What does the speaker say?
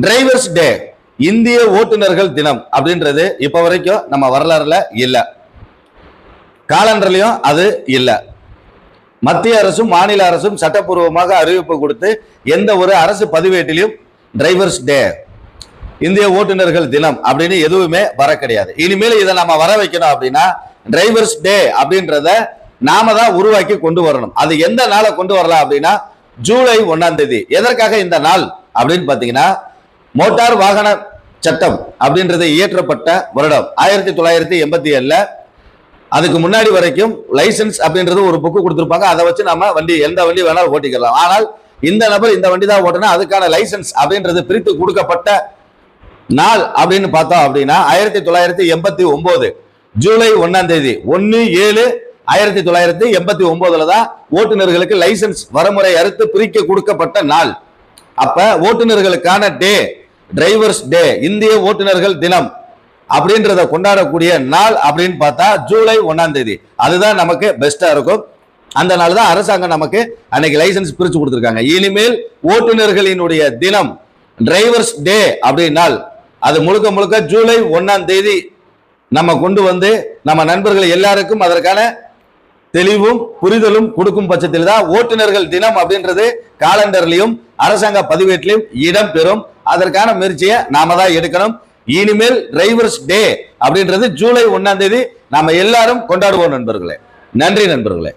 Drivers டே, இந்திய ஓட்டுநர்கள் தினம் அப்படின்றது இப்ப வரைக்கும் நம்ம வரலாறுல இல்ல, காலண்டர்லயும் அது இல்ல. மத்திய அரசும் மாநில அரசும் சட்டப்பூர்வமாக அறிவிப்பு கொடுத்து எந்த ஒரு அரசு பதிவேட்டிலும் டிரைவர்ஸ் டே, இந்திய ஓட்டுநர்கள் தினம் அப்படின்னு எதுவுமே வர கிடையாது. இனிமேல் இதை நம்ம வர வைக்கணும் அப்படின்னா டிரைவர்ஸ் டே அப்படின்றத நாம தான் உருவாக்கி கொண்டு வரணும். அது எந்த நாளை கொண்டு வரலாம் அப்படின்னா ஜூலை 1ஆம் தேதி. எதற்காக இந்த நாள் அப்படின்னு பாத்தீங்கன்னா, மோட்டார் வாகன சட்டம் அப்படின்றது இயற்றப்பட்ட வருடம் 1987. அதுக்கு முன்னாடி வரைக்கும் லைசன்ஸ் அப்படின்றது ஒரு புக்கு கொடுத்திருப்பாங்க. அதை வச்சு நம்ம வண்டி எந்த வண்டி வேணாலும் ஓட்டிக்கலாம். ஆனால் இந்த நபர் இந்த வண்டி தான் ஓட்டணும், அதுக்கான லைசன்ஸ் அப்படின்றது பிரித்து கொடுக்கப்பட்ட நாள் அப்படின்னு பார்த்தோம் அப்படின்னா 1989 ஜூலை 1ஆம் தேதி 1/7/1989 தான் ஓட்டுநர்களுக்கு லைசன்ஸ் வரமுறை அறுத்து பிரிக்க கொடுக்கப்பட்ட நாள். அப்ப ஓட்டுநர்களுக்கான டே, டிரைவர்ஸ் டே, இந்திய ஓட்டுநர்கள் தினம் அப்படின்றத கொண்டாடக்கூடிய நாள் அப்படின்னு பார்த்தா ஜூலை 1ஆம் தேதி. அதுதான் நமக்கு பெஸ்டா இருக்கும். அந்த நாள் தான் அரசாங்கம் நமக்கு அன்னைக்கு லைசன்ஸ் பிரிச்சு கொடுத்திருக்காங்க. இனிமேல் ஓட்டுநர்களினுடைய தினம் டிரைவர்ஸ் டே அப்படின்னால் அது முழுக்க முழுக்க ஜூலை 1ஆம் தேதி நம்ம கொண்டு வந்து நம்ம நண்பர்கள் எல்லாருக்கும் அதற்கான தெளிவும் புரிதலும் கொடுக்கும் பட்சத்தில் தான் ஓட்டுநர்கள் தினம் அப்படின்றது காலண்டர்லயும் அரசாங்க பதிவேட்டிலும் இடம் பெறும். அதற்கான முயற்சியை நாம தான் எடுக்கணும். இனிமேல் டிரைவர்ஸ் டே அப்படின்றது ஜூலை 1ஆம் தேதி நாம எல்லாரும் கொண்டாடுவோம் நண்பர்களே. நன்றி நண்பர்களே.